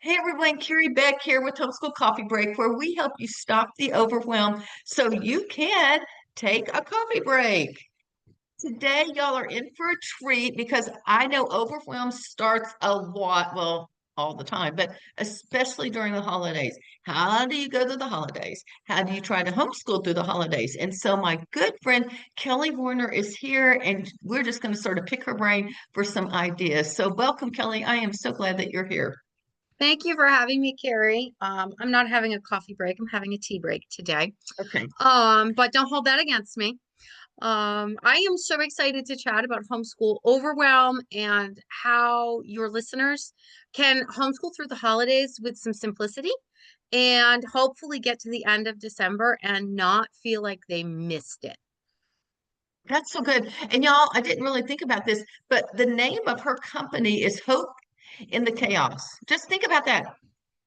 Hey everyone, Carrie Beck here with Homeschool Coffee Break, where we help you stop the overwhelm so you can take a coffee break. Today, y'all are in for a treat because I know overwhelm starts a lot, well, all the time, but especially during the holidays. How do you go through the holidays? How do you try to homeschool through the holidays? And so, my good friend Kelly Warner is here, and we're just going to sort of pick her brain for some ideas. So, welcome, Kelly. I am so glad that you're here. Thank you for having me, Carrie. I'm not having a coffee break. I'm having a tea break today. Okay. But don't hold that against me. I am so excited to chat about homeschool overwhelm and how your listeners can homeschool through the holidays with some simplicity and hopefully get to the end of December and not feel like they missed it. That's so good. And y'all, I didn't really think about this, but the name of her company is Hope in the Chaos. Just think about that.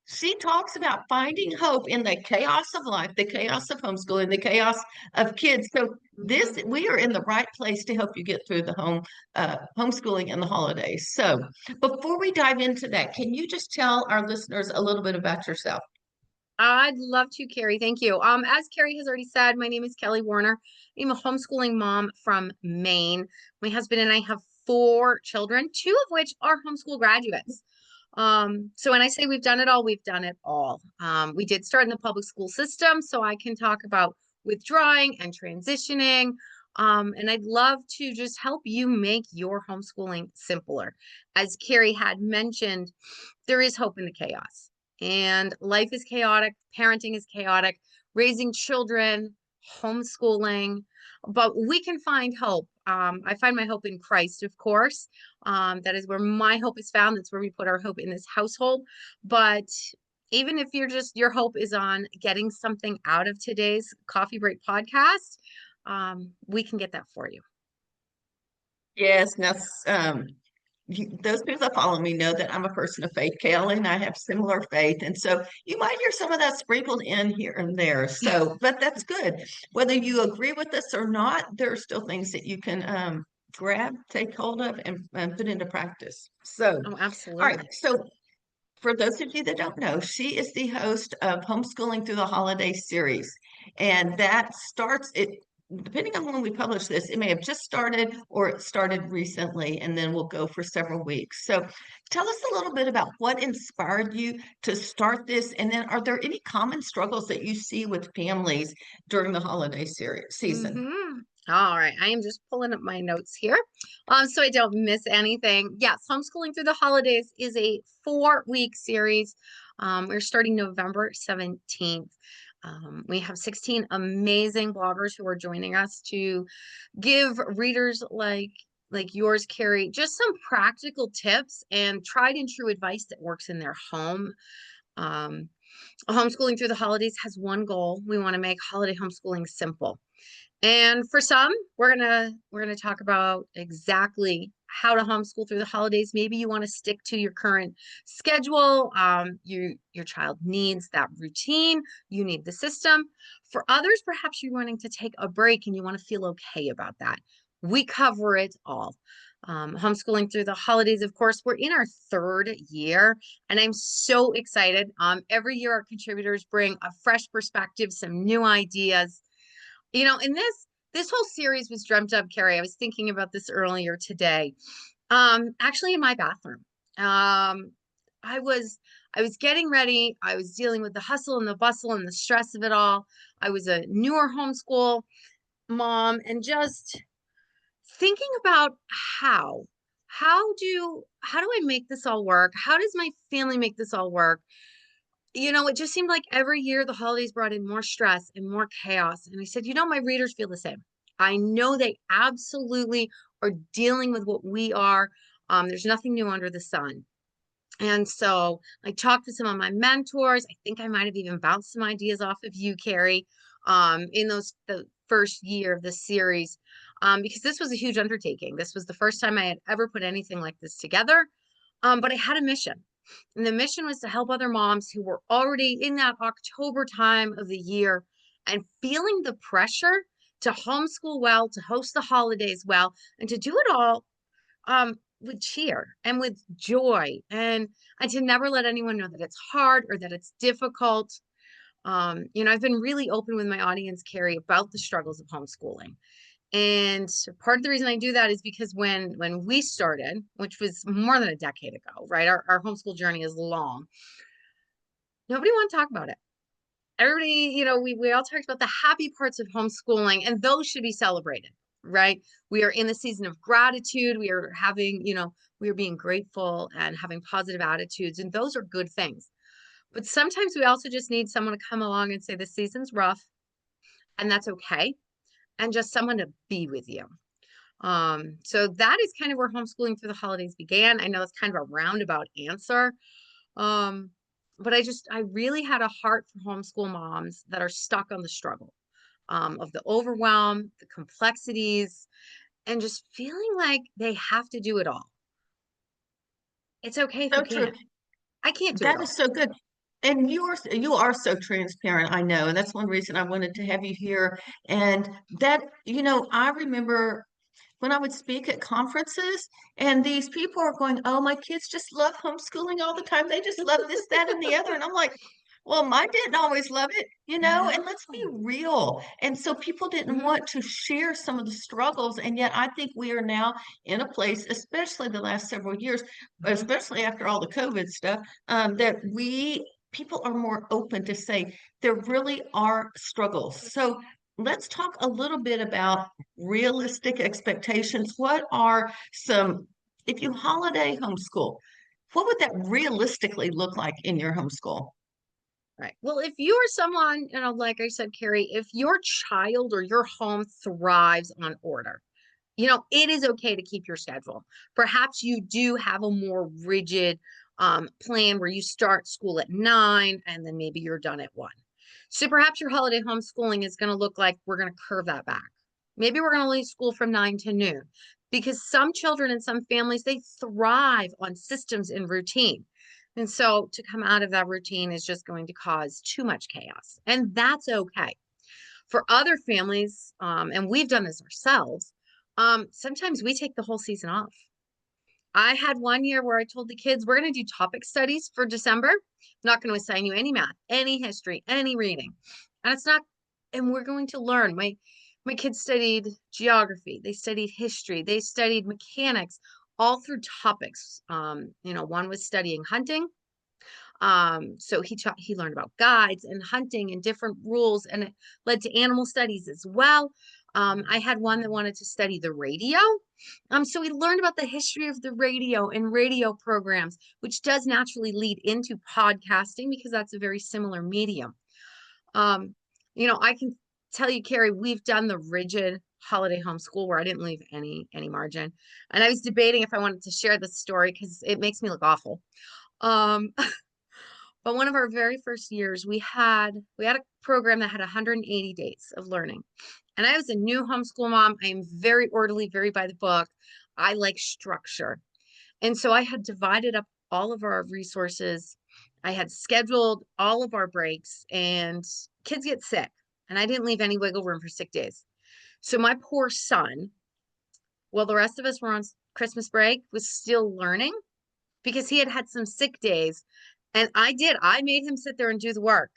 She talks about finding hope in the chaos of life, the chaos of homeschooling, the chaos of kids. So this, Mhm. we are in the right place to help you get through the homeschooling and the holidays. So before we dive into that, can you just tell our listeners a little bit about yourself? I'd love to, Carrie. Thank you. As Carrie has already said, my name is Kelly Warner. I'm a homeschooling mom from Maine. My husband and I have four children, two of which are homeschool graduates. So when I say we've done it all, we've done it all. We did start in the public school system, so I can talk about withdrawing and transitioning. And I'd love to just help you make your homeschooling simpler. As Carrie had mentioned, there is hope in the chaos. And life is chaotic, parenting is chaotic, raising children, homeschooling, but we can find hope. I find my hope in Christ, of course. That is where my hope is found. That's where we put our hope in this household. But even if your hope is on getting something out of today's coffee break podcast, we can get that for you. Yes, now those people that follow me know that I'm a person of faith, Kelly, and I have similar faith. And so you might hear some of that sprinkled in here and there. So, but that's good. Whether you agree with us or not, there are still things that you can grab, take hold of, and put into practice. So, Oh, all right. absolutely. So, for those of you that don't know, she is the host of Homeschooling Through the Holiday series. And that starts it, depending on when we publish this, it may have just started or it started recently, and then we'll go for several weeks. So tell us a little bit about what inspired you to start this. And then are there any common struggles that you see with families during the holiday season? Mm-hmm. All right. I am just pulling up my notes here. So I don't miss anything. Yes, homeschooling through the holidays is a 4-week series. We're starting November 17th. We have 16 amazing bloggers who are joining us to give readers like yours, Carrie, just some practical tips and tried and true advice that works in their home. Um, Homeschooling through the holidays has one goal. We want to make holiday homeschooling simple. And for some, we're gonna talk about exactly how to homeschool through the holidays. Maybe you want to stick to your current schedule. Your child needs that routine. You need the system. For others, perhaps you're wanting to take a break and you want to feel okay about that. We cover it all. Homeschooling through the holidays, of course, we're in our third year, and I'm so excited. Every year, our contributors bring a fresh perspective, some new ideas. And this whole series was dreamt up, Carrie. I was thinking about this earlier today. Actually in my bathroom. I was I was getting ready. I was dealing with the hustle and the bustle and the stress of it all. I was a newer homeschool mom and just thinking about how do I make this all work? How does my family make this all work? It just seemed like every year the holidays brought in more stress and more chaos. And I said, my readers feel the same. I know they absolutely are dealing with what we are. There's nothing new under the sun. And so I talked to some of my mentors. I think I might have even bounced some ideas off of you, Carrie, in the first year of the series, because this was a huge undertaking. This was the first time I had ever put anything like this together. But I had a mission. And the mission was to help other moms who were already in that October time of the year and feeling the pressure to homeschool well, to host the holidays well, and to do it all with cheer and with joy, and to never let anyone know that it's hard or that it's difficult. I've been really open with my audience, Carrie, about the struggles of homeschooling. And part of the reason I do that is because when we started, which was more than a decade ago, right? Our homeschool journey is long. Nobody wanted to talk about it. Everybody, we all talked about the happy parts of homeschooling, and those should be celebrated, right? We are in the season of gratitude. We are having, we are being grateful and having positive attitudes, and those are good things. But sometimes we also just need someone to come along and say, the season's rough, and that's okay. And just someone to be with you. So that is kind of where homeschooling through the holidays began. I know that's kind of a roundabout answer. Um, but I really had a heart for homeschool moms that are stuck on the struggle, of the overwhelm, the complexities, and just feeling like they have to do it all. It's okay if So you true. can't. I can't do it That all. is so good. And you are so transparent, I know. And that's one reason I wanted to have you here. And that, I remember when I would speak at conferences, and these people are going, "Oh, my kids just love homeschooling all the time. They just love this, that, and the other." And I'm like, well, mine didn't always love it, and let's be No. real. And so people didn't Mhm, want to share some of the struggles. And yet I think we are now in a place, especially the last several years, mhm. especially after all the COVID stuff, that people are more open to say there really are struggles. So let's talk a little bit about realistic expectations. What are some, if you holiday homeschool, what would that realistically look like in your homeschool? Right. Well, if you are someone, like I said, Carrie, if your child or your home thrives on order, it is okay to keep your schedule. Perhaps you do have a more rigid plan where you start school at 9 and then maybe you're done at 1. So perhaps your holiday homeschooling is going to look like we're going to curve that back. Maybe we're going to leave school from 9 to noon, because some children and some families, they thrive on systems and routine. And so to come out of that routine is just going to cause too much chaos. And that's okay. For other families, and we've done this ourselves, sometimes we take the whole season off. I had one year where I told the kids, we're going to do topic studies for December. I'm not going to assign you any math, any history, any reading. And it's not, and we're going to learn. My kids studied geography, they studied history, they studied mechanics, all through topics. One was studying hunting, so he learned about guides and hunting and different rules, and it led to animal studies as well. I had one that wanted to study the radio. So he learned about the history of the radio and radio programs, which does naturally lead into podcasting because that's a very similar medium. Um, I can tell you, Carrie, we've done the rigid holiday homeschool where I didn't leave any margin. And I was debating if I wanted to share this story because it makes me look awful. Um, But one of our very first years, we had a program that had 180 days of learning. And I was a new homeschool mom. I am very orderly, very by the book. I like structure. And so I had divided up all of our resources. I had scheduled all of our breaks, and kids get sick. And I didn't leave any wiggle room for sick days. So my poor son, while the rest of us were on Christmas break, was still learning because he had had some sick days. And I made him sit there and do the work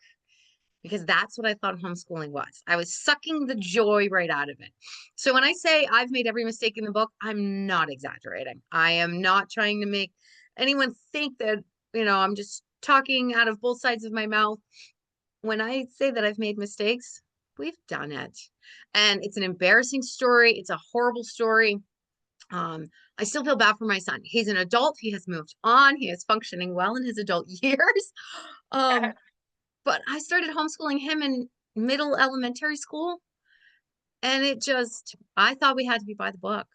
because that's what I thought homeschooling was. I was sucking the joy right out of it. So when I say I've made every mistake in the book, I'm not exaggerating. I am not trying to make anyone think that, I'm just talking out of both sides of my mouth. When I say that I've made mistakes, we've done it. And it's an embarrassing story. It's a horrible story. um, I still feel bad for my son. He's an adult. He has moved on. He is functioning well in his adult years. Um, but I started homeschooling him in middle elementary school. And I thought we had to be by the book.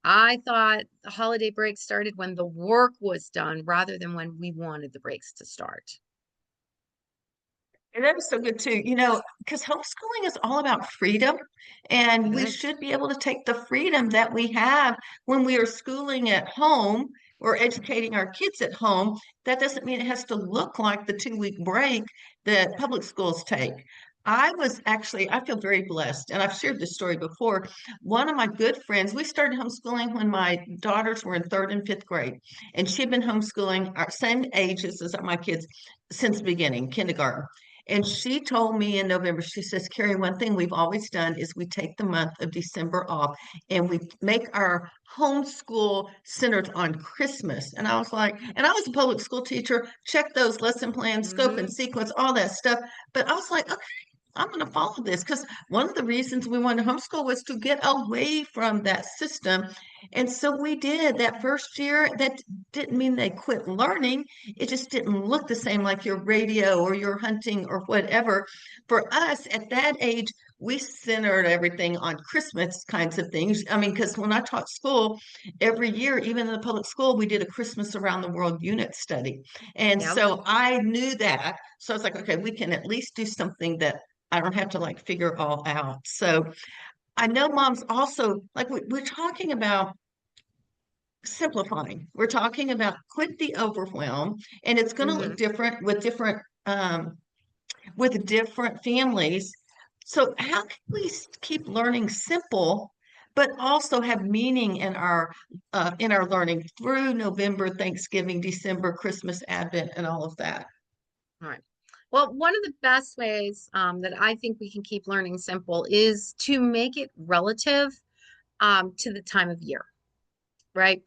I thought the holiday break started when the work was done rather than when we wanted the breaks to start. And that is so good too, because homeschooling is all about freedom, and It we is. should be able to take the freedom that we have when we are schooling at home or educating our kids at home. That doesn't mean it has to look like the 2-week break that public schools take. I feel very blessed, and I've shared this story before. One of my good friends, we started homeschooling when my daughters were in third and fifth grade, and she'd been homeschooling our same ages as my kids since the beginning, kindergarten. And she told me in November, she says, Carrie, one thing we've always done is we take the month of December off and we make our homeschool centered on Christmas. And I was like, and I was a public school teacher, check those lesson plans, scope and Hmm. sequence, all that stuff. But I was like, okay, I'm going to follow this because one of the reasons we wanted to homeschool was to get away from that system. And so we did that first year. That didn't mean they quit learning. It just didn't look the same like your radio or your hunting or whatever. For us at that age, we centered everything on Christmas kinds of things. I mean, because when I taught school every year, even in the public school, we did a Christmas around the world unit study. And Yep. so I knew that. So I was like, okay, we can at least do something that I don't have to like figure all out. So I know moms also like we're talking about simplifying. We're talking about quit the overwhelm, and it's going to look Hmm. different with different families. So how can we keep learning simple, but also have meaning in our learning through November, Thanksgiving, December, Christmas, Advent, and all of that? All right. Well, one of the best ways that I think we can keep learning simple is to make it relative to the time of year, right?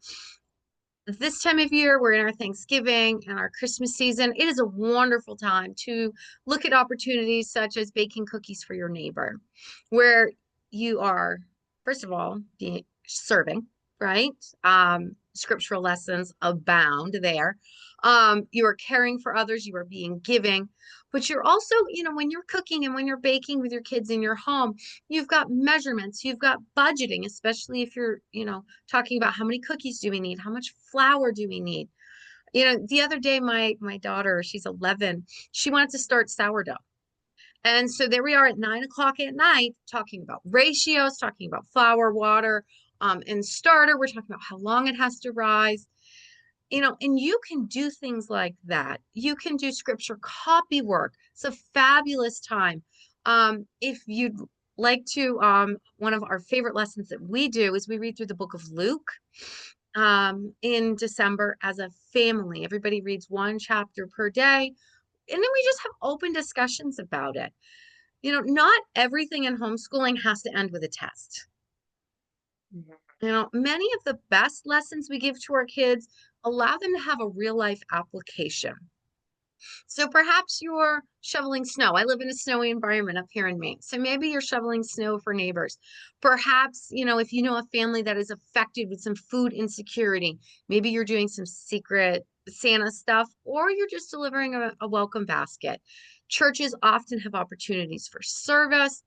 This time of year, we're in our Thanksgiving and our Christmas season. It is a wonderful time to look at opportunities such as baking cookies for your neighbor, where you are, first of all, being serving, right? Scriptural lessons abound there. You are caring for others, you are being giving, but you're also, when you're cooking and when you're baking with your kids in your home, you've got measurements, you've got budgeting, especially if you're, talking about how many cookies do we need, how much flour do we need. The other day, my daughter, she's 11, she wanted to start sourdough. And so there we are at 9 o'clock at night talking about ratios, talking about flour, water, and starter. We're talking about how long it has to rise. And you can do things like that. You can do scripture copy work. It's a fabulous time. If you'd like to, one of our favorite lessons that we do is we read through the book of Luke in December as a family. Everybody reads one chapter per day, and then we just have open discussions about it. Not everything in homeschooling has to end with a test. Many of the best lessons we give to our kids allow them to have a real life application. So perhaps you're shoveling snow. I live in a snowy environment up here in Maine. So maybe you're shoveling snow for neighbors. Perhaps, if you know a family that is affected with some food insecurity, maybe you're doing some secret Santa stuff, or you're just delivering a welcome basket. Churches often have opportunities for service.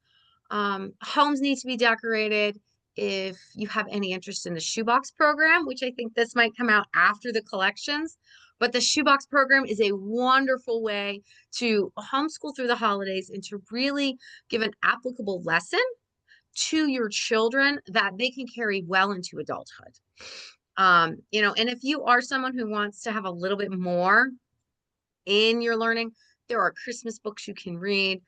Homes need to be decorated. If you have any interest in the shoebox program, which I think this might come out after the collections, but the shoebox program is a wonderful way to homeschool through the holidays and to really give an applicable lesson to your children that they can carry well into adulthood. And if you are someone who wants to have a little bit more in your learning, there are Christmas books you can read.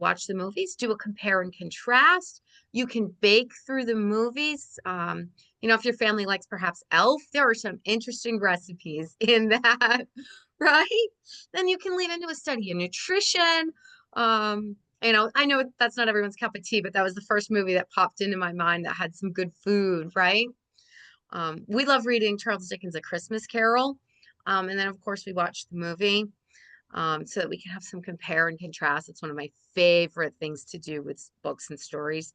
Watch the movies, do a compare and contrast. You can bake through the movies. If your family likes perhaps Elf, there are some interesting recipes in that, right? Then you can lead into a study in nutrition. I know that's not everyone's cup of tea, but that was the first movie that popped into my mind that had some good food, right? We love reading Charles Dickens' A Christmas Carol. And then, of course, we watched the movie so that we can have some compare and contrast. It's one of my favorite things to do with books and stories.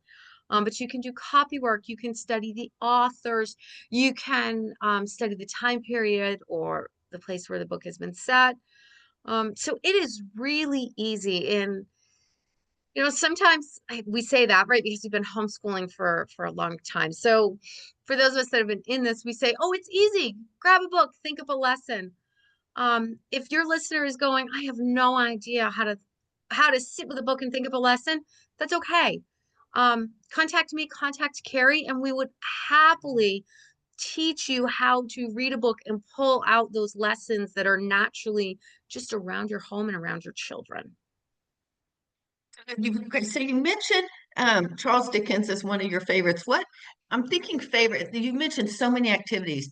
But you can do copy work, you can study the authors, you can study the time period or the place where the book has been set. So it is really easy. And sometimes we say that, right? Because we've been homeschooling for a long time. So for those of us that have been in this, we say, oh, it's easy. Grab a book, think of a lesson. If your listener is going, I have no idea how to sit with a book and think of a lesson, that's okay. Contact me, contact Carrie, and we would happily teach you how to read a book and pull out those lessons that are naturally just around your home and around your children. Okay, so you mentioned Charles Dickens as one of your favorites. What I'm thinking favorite, you mentioned so many activities.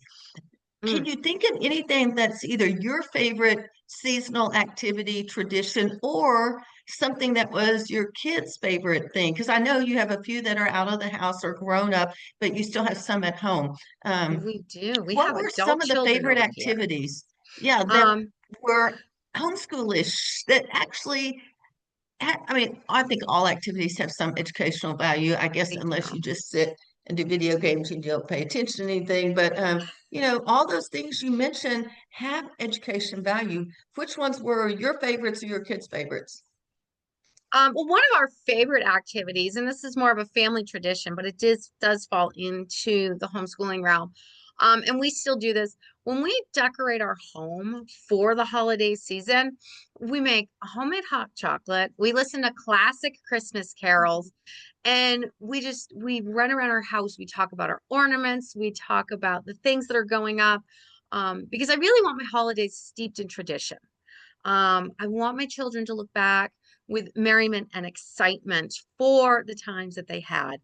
Can Mm, you think of anything that's either your favorite seasonal activity, tradition, or something that was your kid's favorite thing? Because I know you have a few that are out of the house or grown up, but you still have some at home. we do. We What have were adult some of the children favorite over here. activities? Yeah, that Um, were homeschoolish that actually I mean, I think all activities have some educational value, I guess, they unless do. you just sit and do video games and you don't pay attention to anything. But all those things you mentioned have education value. Which ones were your favorites or your kids' favorites? Well, one of our favorite activities, and this is more of a family tradition, but it does fall into the homeschooling realm. And we still do this when we decorate our home for the holiday season. We make homemade hot chocolate. We listen to classic Christmas carols, and we run around our house. We talk about our ornaments. We talk about the things that are going up. Because I really want my holidays steeped in tradition. I want my children to look back with merriment and excitement for the times that they had.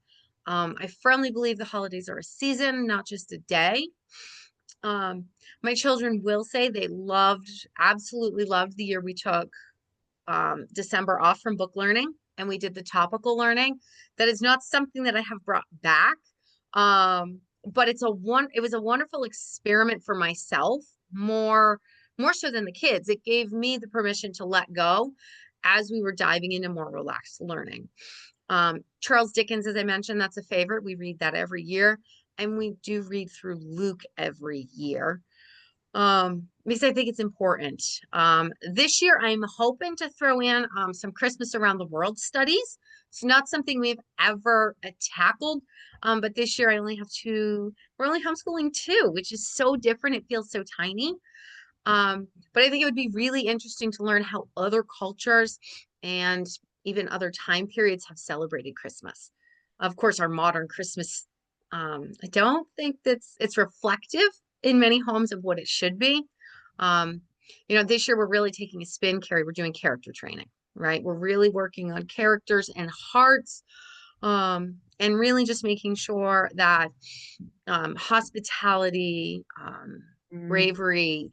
I firmly believe the holidays are a season, not just a day. Um, my children will say they absolutely loved the year we took December off from book learning and we did the topical learning. That is not something that I have brought back. But it was a wonderful experiment for myself, more so than the kids. It gave me the permission to let go as we were diving into more relaxed learning. Charles Dickens, as I mentioned, that's a favorite. We read that every year, and we do read through Luke every year, because I think it's important. This year I'm hoping to throw in some Christmas around the world studies. It's not something we've ever tackled, but this year I only have two. We're only homeschooling two, which is so different. It feels so tiny. But I think it would be really interesting to learn how other cultures and even other time periods have celebrated Christmas. Of course, our modern Christmas, I don't think it's reflective in many homes of what it should be. Um, this year we're really taking a spin, Carrie. We're doing character training, right? We're really working on characters and hearts, and really just making sure that hospitality, Mm. bravery,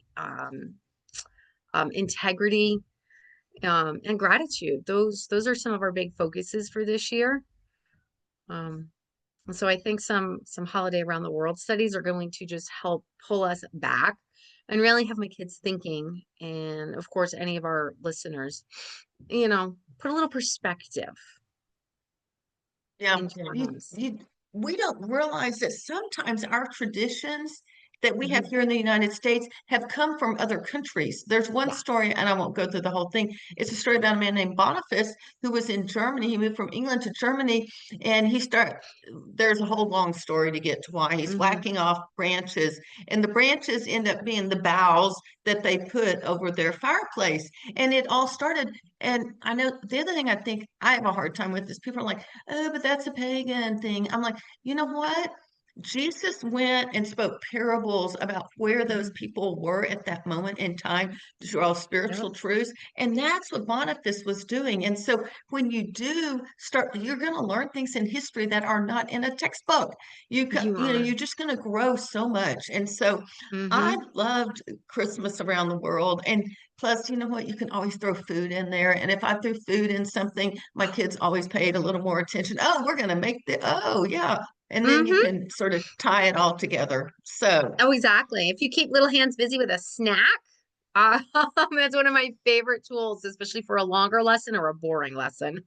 integrity, and gratitude. Those are some of our big focuses for this year. Um, and so I think some holiday around the world studies are going to just help pull us back and really have my kids thinking, and of course any of our listeners, put a little perspective Yeah, into our you, homes. you, we don't realize that sometimes our traditions that we have Mhm. here in the United States have come from other countries. There's one Yeah. story, and I won't go through the whole thing. It's a story about a man named Boniface who was in Germany. He moved from England to Germany, and there's a whole long story to get to why he's Hmm. whacking off branches, and the branches end up being the boughs that they put over their fireplace. And it all started, and I know the other thing I think I have a hard time with is people are like, oh, but that's a pagan thing. I'm like, you know what? Jesus went and spoke parables about where those Hmm. people were at that moment in time to draw Yep. spiritual truths. And that's what Boniface was doing. And so when you do start, you're going to learn things in history that are not in a textbook. You are. You're just going to grow so much. And so I Hmm. loved Christmas around the world. And plus, you know what? You can always throw food in there. And if I threw food in something, my kids always paid a little more attention. Oh, we're going to make oh, yeah. And then you Hmm. can sort of tie it all together. So Oh, exactly. If you keep little hands busy with a snack, that's one of my favorite tools, especially for a longer lesson or a boring lesson.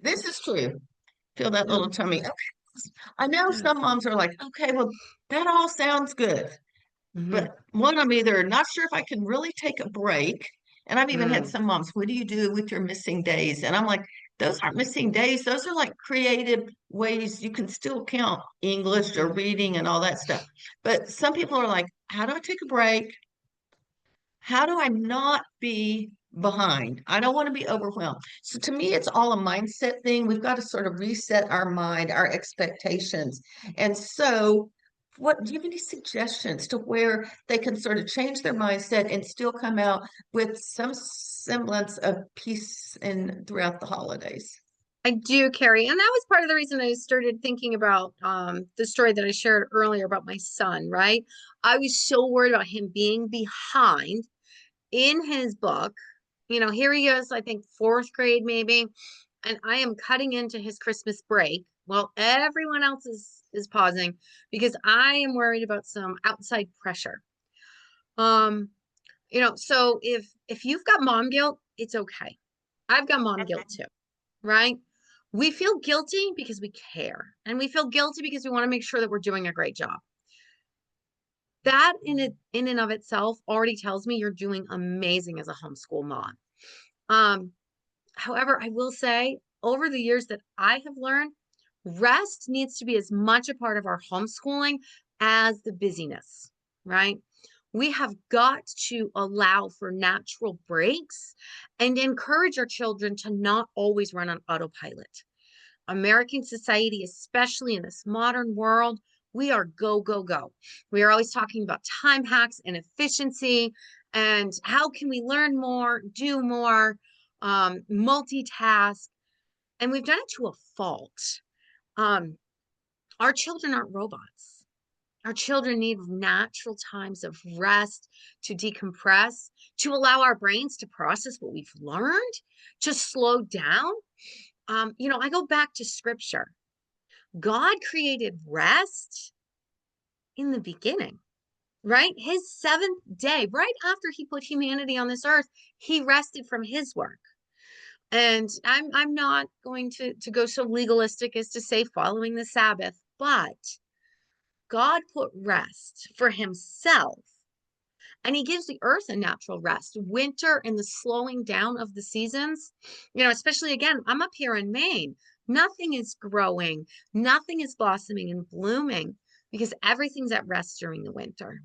this is true. Feel that little Mm. tummy. Okay. I know some Yes. moms are like, okay, well, that all sounds good. Hmm. But one, I'm either not sure if I can really take a break. And I've even had Mm. some moms, what do you do with your missing days? And I'm like, those aren't missing days. Those are like creative ways you can still count English or Hmm. reading and all that stuff. But some people are like, how do I take a break? How do I not be behind? I don't want to be overwhelmed. So to me, it's all a mindset thing. We've got to sort of reset our mind, our expectations. And so what do you have any suggestions to where they can sort of change their mindset and still come out with some semblance of peace in throughout the holidays? I do, Carrie. And that was part of the reason I started thinking about the story that I shared earlier about my son, right? I was so worried about him being behind in his book. You know, here he is, I think fourth grade maybe, and I am cutting into his Christmas break while everyone else is pausing because I am worried about some outside pressure. Um, so if you've got mom guilt, it's okay. I've got mom guilt too, right? We feel guilty because we care, and we feel guilty because we want to make sure that we're doing a great job. That in and of itself already tells me you're doing amazing as a homeschool mom. Um, However, I will say over the years that I have learned, rest needs to be as much a part of our homeschooling as the busyness, right? We have got to allow for natural breaks and encourage our children to not always run on autopilot. American society, especially in this modern world, we are go, go, go. We are always talking about time hacks and efficiency and how can we learn more, do more, multitask. And we've done it to a fault. Um, our children aren't robots. Our children need natural times of rest to decompress, to allow our brains to process what we've learned, to slow down. I go back to scripture. God created rest in the beginning, right? His seventh day, right after he put humanity on this earth, he rested from his work. And I'm not going to go so legalistic as to say following the Sabbath, but God put rest for himself. And he gives the earth a natural rest. Winter and the slowing down of the seasons, especially again, I'm up here in Maine. Nothing is growing, nothing is blossoming and blooming because everything's at rest during the winter.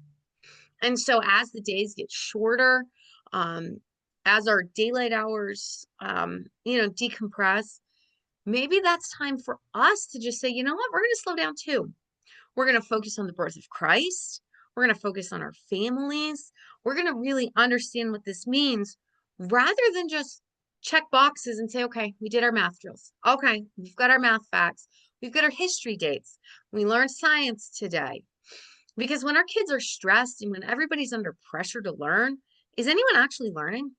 And so as the days get shorter, um, as our daylight hours, decompress, maybe that's time for us to just say, you know what, we're going to slow down too. We're going to focus on the birth of Christ. We're going to focus on our families. We're going to really understand what this means rather than just check boxes and say, okay, we did our math drills. Okay, we've got our math facts. We've got our history dates. We learned science today. Because when our kids are stressed and when everybody's under pressure to learn, is anyone actually learning?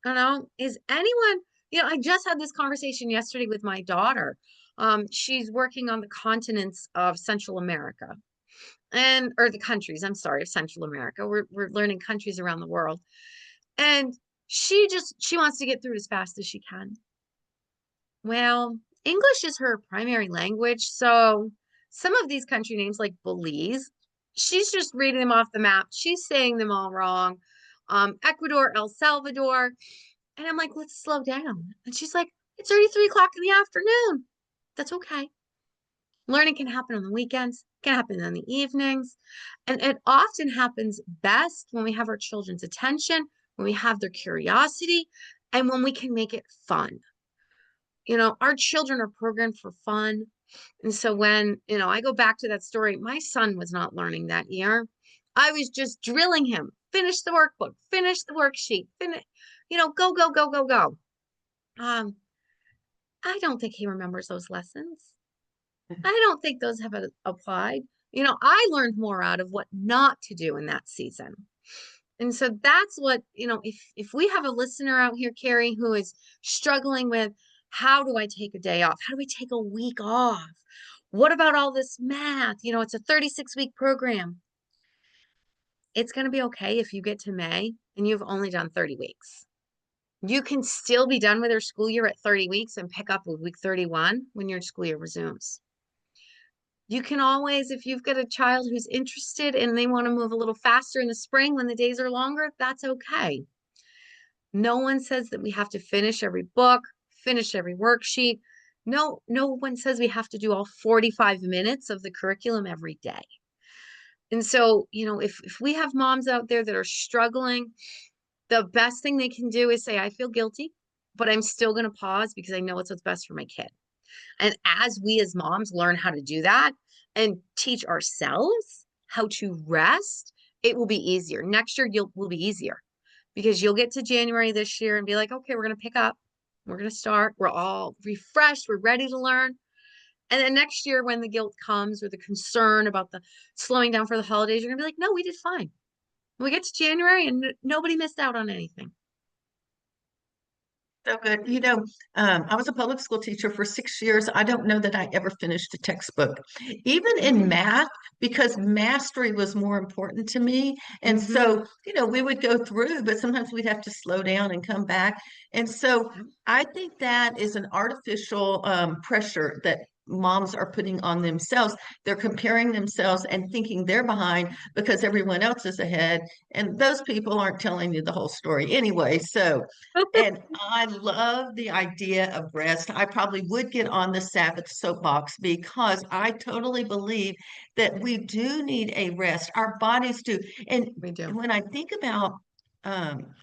I don't know. Is anyone, I just had this conversation yesterday with my daughter. She's working on the continents of Central America or the countries, I'm sorry, of Central America. We're learning countries around the world. And she wants to get through it as fast as she can. Well, English is her primary language. So some of these country names like Belize, she's just reading them off the map. She's saying them all wrong. Ecuador, El Salvador. And I'm like, let's slow down. And she's like, it's already 3 o'clock in the afternoon. That's okay. Learning can happen on the weekends, can happen in the evenings. And it often happens best when we have our children's attention, when we have their curiosity, and when we can make it fun. Our children are programmed for fun. And so when, I go back to that story, my son was not learning that year. I was just drilling him, finish the workbook, finish the worksheet, finish, go, go, go, go, go. I don't think he remembers those lessons. I don't think those have applied. I learned more out of what not to do in that season. And so that's what, if we have a listener out here, Carrie, who is struggling with how do I take a day off? How do we take a week off? What about all this math? It's a 36-week program. It's going to be okay if you get to May and you've only done 30 weeks. You can still be done with your school year at 30 weeks and pick up with week 31 when your school year resumes. You can always, if you've got a child who's interested and they want to move a little faster in the spring when the days are longer, that's okay. No one says that we have to finish every book, finish every worksheet. No one says we have to do all 45 minutes of the curriculum every day. And so, if we have moms out there that are struggling, the best thing they can do is say, I feel guilty, but I'm still going to pause because I know it's what's best for my kid. And as we as moms learn how to do that and teach ourselves how to rest, it will be easier. Next year will be easier because you'll get to January this year and be like, okay, we're going to pick up. We're going to start. We're all refreshed. We're ready to learn. And then next year, when the guilt comes or the concern about the slowing down for the holidays, you're going to be like, no, we did fine. We get to January and nobody missed out on anything. So good. I was a public school teacher for 6 years. I don't know that I ever finished a textbook, even in Mm-hmm. math, because mastery was more important to me. And Mm-hmm. so, we would go through, but sometimes we'd have to slow down and come back. And so I think that is an artificial pressure that moms are putting on themselves. They're comparing themselves and thinking they're behind because everyone else is ahead. And those people aren't telling you the whole story anyway. So, and I love the idea of rest. I probably would get on the Sabbath soapbox because I totally believe that we do need a rest. Our bodies do. And We do. when I think about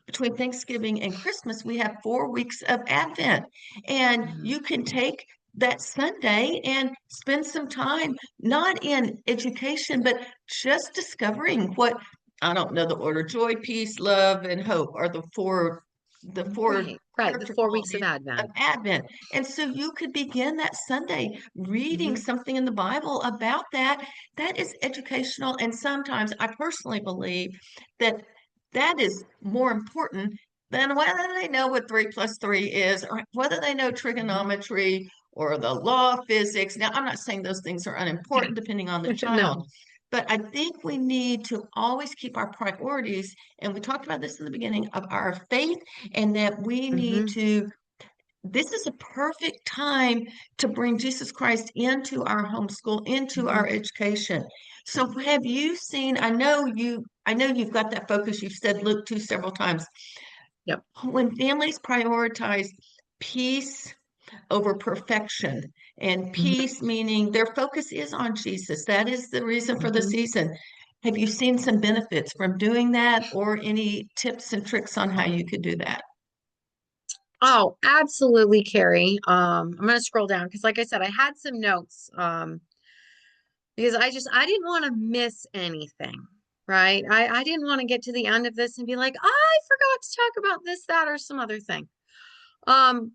between Thanksgiving and Christmas, we have 4 weeks of Advent. And Mhm. you can take that Sunday and spend some time, not in education, but just discovering what I don't know the order: joy, peace, love, and hope are the four Right. The character 4 weeks of qualities of Advent. Advent. And so you could begin that Sunday reading Hmm. something in the Bible about that. That is educational. And sometimes I personally believe that that is more important than whether they know what 3 plus 3 is or whether they know Hmm. trigonometry or the law of physics. Now, I'm not saying those things are unimportant depending on the child, No. but I think we need to always keep our priorities, and we talked about this in the beginning, of our faith, and that we need Hmm. to, this is a perfect time to bring Jesus Christ into our homeschool, into Hmm. our education. So have you seen, I know you've got that focus, you've said Luke 2 several times. Yep. When families prioritize peace over perfection, and Hmm. peace meaning their focus is on Jesus. That is the reason for the Hmm. season. Have you seen some benefits from doing that, or any tips and tricks on how you could do that? Oh, absolutely, Carrie. I'm gonna scroll down because, like I said, I had some notes. Because I didn't want to miss anything, right? I didn't want to get to the end of this and be like, I forgot to talk about this, that, or some other thing. Um,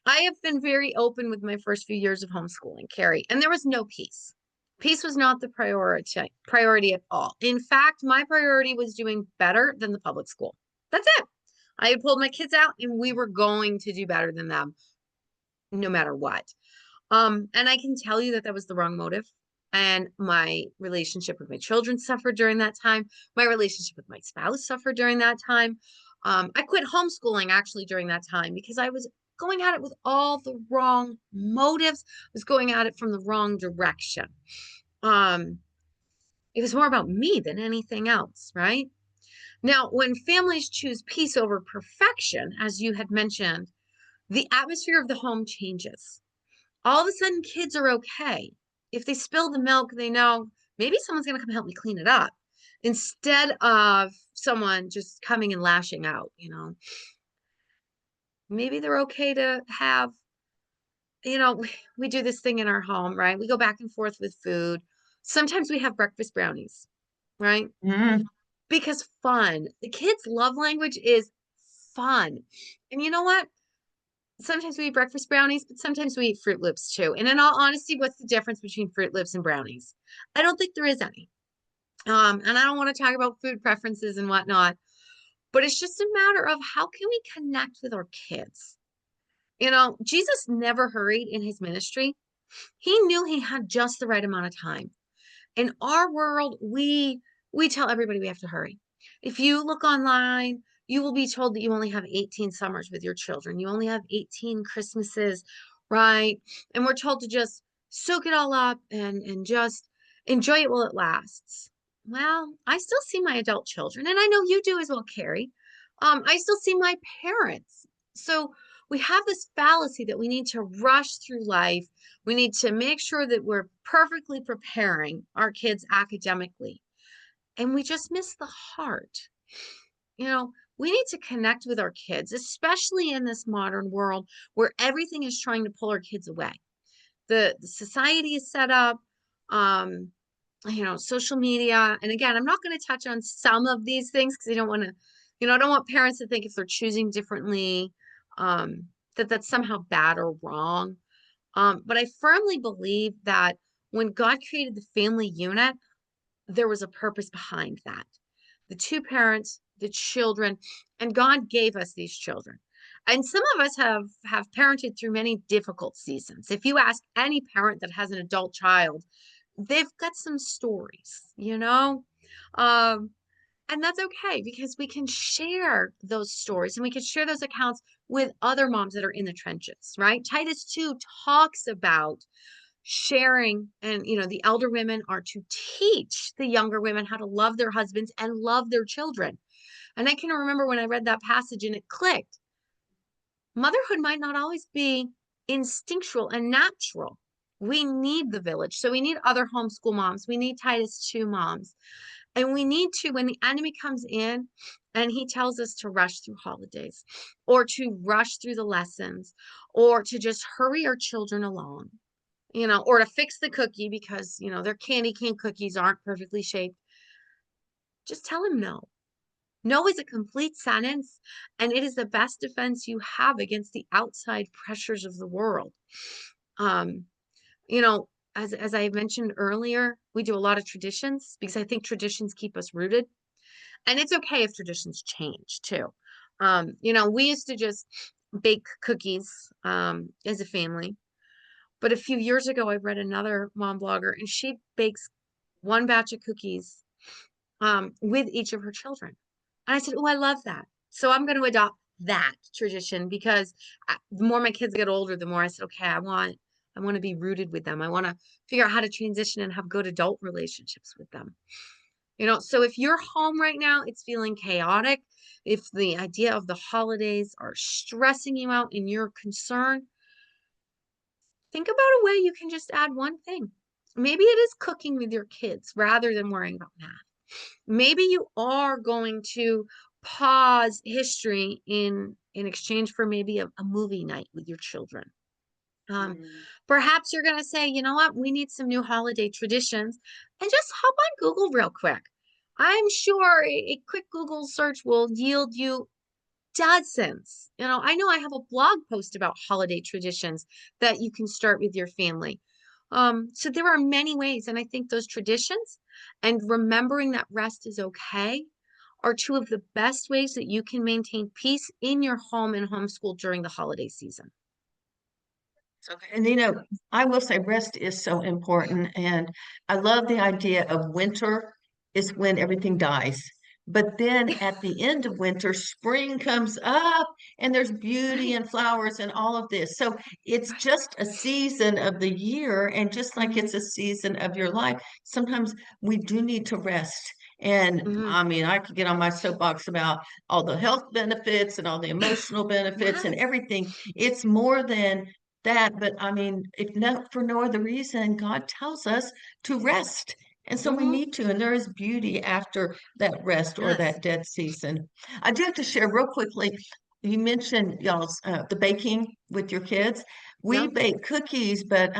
I have been very open with my first few years of homeschooling, Carrie, and there was no peace. Peace was not the priority at all. In fact, my priority was doing better than the public school. That's it. I had pulled my kids out and we were going to do better than them no matter what. And I can tell you that that was the wrong motive. And my relationship with my children suffered during that time. My relationship with my spouse suffered during that time. I quit homeschooling actually during that time because I was going at it with all the wrong motives, was going at it from the wrong direction. Um, it was more about me than anything else, right? Now, when families choose peace over perfection, as you had mentioned, the atmosphere of the home changes. All of a sudden, kids are okay. If they spill the milk, they know maybe someone's going to come help me clean it up instead of someone just coming and lashing out, Maybe they're okay to have, we do this thing in our home, right? We go back and forth with food. Sometimes we have breakfast brownies, right? Mm, Because fun. The kids' love language is fun. And you know what? Sometimes we eat breakfast brownies, but sometimes we eat Fruit Loops too. And in all honesty, what's the difference between Fruit Loops and brownies? I don't think there is any. And I don't want to talk about food preferences and whatnot, but it's just a matter of how can we connect with our kids? Jesus never hurried in his ministry. He knew he had just the right amount of time. In our world, we tell everybody we have to hurry. If you look online, you will be told that you only have 18 summers with your children. You only have 18 Christmases, right? And we're told to just soak it all up and just enjoy it while it lasts. Well, I still see my adult children, and I know you do as well, Carrie. I still see my parents. So we have this fallacy that we need to rush through life. We need to make sure that we're perfectly preparing our kids academically. And we just miss the heart. We need to connect with our kids, especially in this modern world where everything is trying to pull our kids away. The society is set up. Um, social media. And again, I'm not going to touch on some of these things because I don't want to, I don't want parents to think if they're choosing differently, um, that that's somehow bad or wrong. But I firmly believe that when God created the family unit, there was a purpose behind that. The two parents, the children, and God gave us these children. And some of us have parented through many difficult seasons. If you ask any parent that has an adult child, they've got some stories. Um, and that's okay because we can share those stories and we can share those accounts with other moms that are in the trenches, right? Titus 2 talks about sharing, and the elder women are to teach the younger women how to love their husbands and love their children. And I can remember when I read that passage and it clicked. Motherhood might not always be instinctual and natural. We need the village. So we need other homeschool moms. We need Titus 2 moms. And we need to, when the enemy comes in and he tells us to rush through holidays or to rush through the lessons or to just hurry our children along, or to fix the cookie because, their candy cane cookies aren't perfectly shaped, just tell him no. No is a complete sentence, and it is the best defense you have against the outside pressures of the world. Um, you know, as I mentioned earlier, we do a lot of traditions because I think traditions keep us rooted. And it's okay if traditions change too. We used to just bake cookies as a family. But a few years ago, I read another mom blogger and she bakes one batch of cookies with each of her children. And I said, oh, I love that. So I'm going to adopt that tradition because the more my kids get older, the more I said, okay, I want to be rooted with them. I want to figure out how to transition and have good adult relationships with them. So if you're home right now, it's feeling chaotic. If the idea of the holidays are stressing you out and you're concerned, think about a way you can just add one thing. Maybe it is cooking with your kids rather than worrying about math. Maybe you are going to pause history in exchange for maybe a movie night with your children. Um, Perhaps you're going to say, you know what, we need some new holiday traditions, and just hop on Google real quick. I'm sure a quick Google search will yield you dozens. I know I have a blog post about holiday traditions that you can start with your family. So there are many ways, and I think those traditions and remembering that rest is okay are two of the best ways that you can maintain peace in your home and homeschool during the holiday season. Okay. And I will say rest is so important. And I love the idea of winter is when everything dies. But then at the end of winter, spring comes up and there's beauty Right, and flowers and all of this. So it's right. just a season of the year. And just like Hmm. it's a season of your life, sometimes we do need to rest. And Hmm. I mean, I could get on my soapbox about all the health benefits and all the emotional benefits and Yes. everything. It's more than that, but I mean, if not for no other reason, God tells us to rest. And so we Hmm. need to, and there is beauty after that rest or Yes. that dead season. I do have to share real quickly. You mentioned y'all's the baking with your kids. We Yeah. bake cookies, but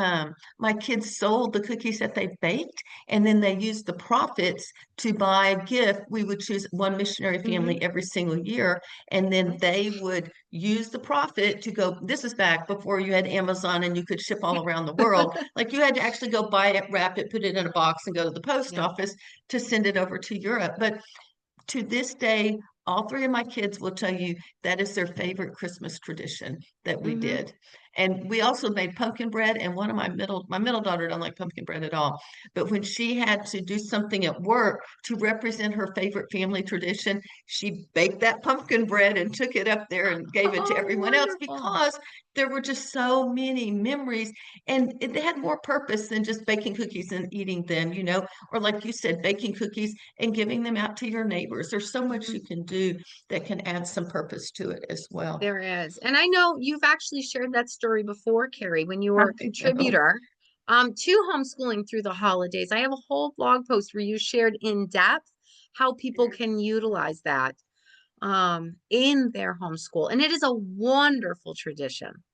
my kids sold the cookies that they baked, and then they used the profits to buy a gift. We would choose one missionary Hmm. family every single year, and then they would use the profit to go. This is back before you had Amazon and you could ship all around the world. Like you had to actually go buy it, wrap it, put it in a box, and go to the post Yeah. office to send it over to Europe. But to this day, all three of my kids will tell you that is their favorite Christmas tradition that we Hmm. did. And we also made pumpkin bread. And one of my middle daughter don't like pumpkin bread at all. But when she had to do something at work to represent her favorite family tradition, she baked that pumpkin bread and took it up there and gave it to Oh, everyone else wonderful. because there were just so many memories and it had more purpose than just baking cookies and eating them, or like you said, baking cookies and giving them out to your neighbors. There's so much Mhm. you can do that can add some purpose to it as well. There is. And I know you've actually shared that story before, Carrie, when you I were a know. contributor to homeschooling through the holidays. I have a whole blog post where you shared in depth how people can utilize that in their homeschool. And it is a wonderful tradition.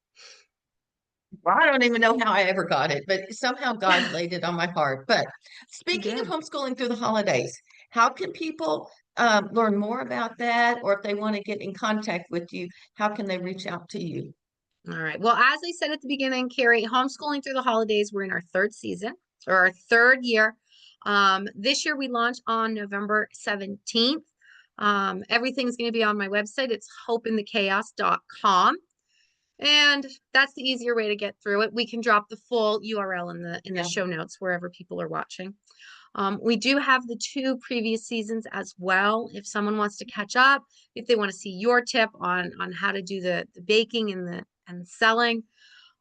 Well, I don't even know how I ever got it, but somehow God laid it on my heart. But You speaking of did. homeschooling through the holidays, how can people learn more about that? Or if they want to get in contact with you, how can they reach out to you? All right. Well, as I said at the beginning, Carrie, homeschooling through the holidays, we're in our third season or our third year. This year we launched on November 17th. Everything's going to be on my website. It's hopeinthechaos.com. And that's the easier way to get through it. We can drop the full URL in the Yeah. show notes wherever people are watching. We do have the two previous seasons as well. If someone wants to catch up, if they want to see your tip on how to do the baking and selling,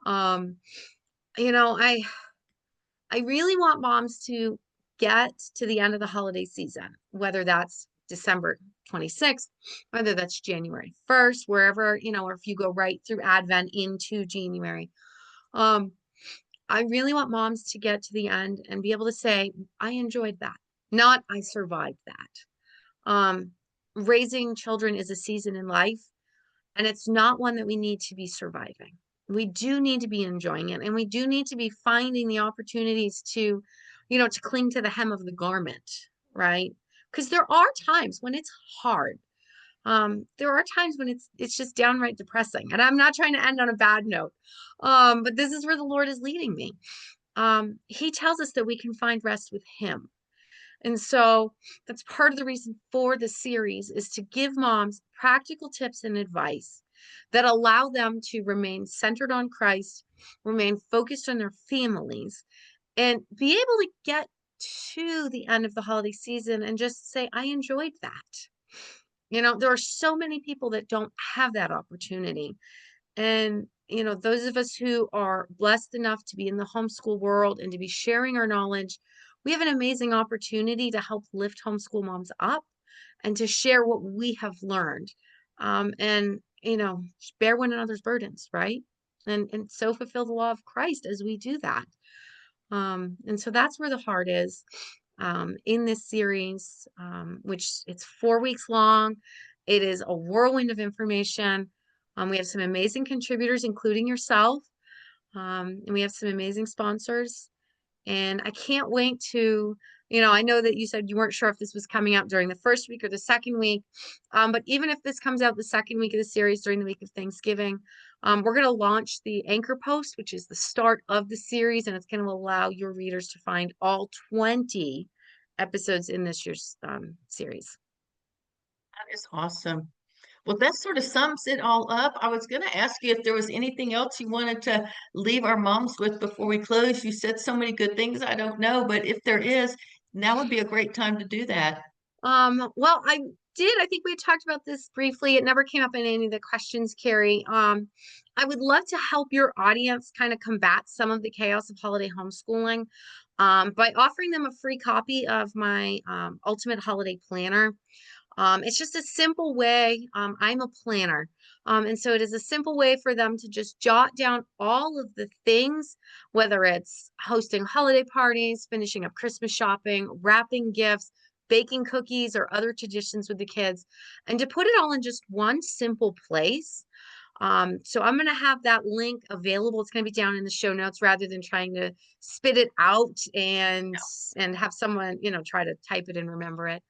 um, you know, I really want moms to get to the end of the holiday season, whether that's December 26th, whether that's January 1st, wherever, or if you go right through Advent into January. Um, I really want moms to get to the end and be able to say, I enjoyed that, not I survived that. Raising children is a season in life, and it's not one that we need to be surviving. We do need to be enjoying it, and we do need to be finding the opportunities to cling to the hem of the garment, right? Because there are times when it's hard. There are times when it's just downright depressing, and I'm not trying to end on a bad note. But this is where the Lord is leading me. He tells us that we can find rest with him. And so that's part of the reason for the series is to give moms practical tips and advice that allow them to remain centered on Christ, remain focused on their families, and be able to get to the end of the holiday season and just say, I enjoyed that. There are so many people that don't have that opportunity. And, those of us who are blessed enough to be in the homeschool world and to be sharing our knowledge, we have an amazing opportunity to help lift homeschool moms up and to share what we have learned. And, bear one another's burdens, right? And so fulfill the law of Christ as we do that. And so that's where the heart is in this series, which it's 4 weeks long. It is a whirlwind of information. We have some amazing contributors, including yourself. And we have some amazing sponsors. And I can't wait I know that you said you weren't sure if this was coming out during the first week or the second week. But even if this comes out the second week of the series during the week of Thanksgiving, we're going to launch the anchor post, which is the start of the series, and it's going to allow your readers to find all 20 episodes in this year's series. That is awesome. Well, that sort of sums it all up. I was going to ask you if there was anything else you wanted to leave our moms with before we close. You said so many good things. I don't know, but if there is, now would be a great time to do that. Well, I think we talked about this briefly. It never came up in any of the questions, Carrie. I would love to help your audience kind of combat some of the chaos of holiday homeschooling by offering them a free copy of my Ultimate Holiday Planner. It's just a simple way. I'm a planner. And so it is a simple way for them to just jot down all of the things, whether it's hosting holiday parties, finishing up Christmas shopping, wrapping gifts, baking cookies, or other traditions with the kids, and to put it all in just one simple place. So I'm going to have that link available. It's going to be down in the show notes rather than trying to spit it out and have someone, try to type it and remember it.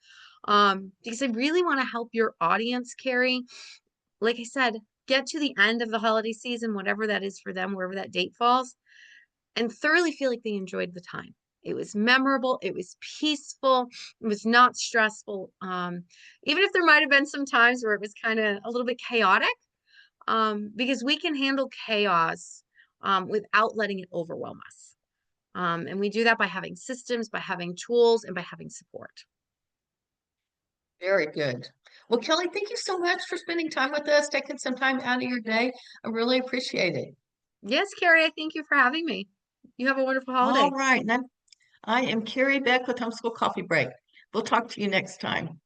Because I really want to help your audience, Carrie. Like I said, get to the end of the holiday season, whatever that is for them, wherever that date falls, and thoroughly feel like they enjoyed the time. It was memorable. It was peaceful. It was not stressful. Even if there might have been some times where it was kind of a little bit chaotic, because we can handle chaos without letting it overwhelm us. And we do that by having systems, by having tools, and by having support. Very good. Well, Kelly, thank you so much for spending time with us, taking some time out of your day. I really appreciate it. Yes, Carrie, I thank you for having me. You have a wonderful All holiday. right. I am Carrie Beck with Homeschool Coffee Break. We'll talk to you next time.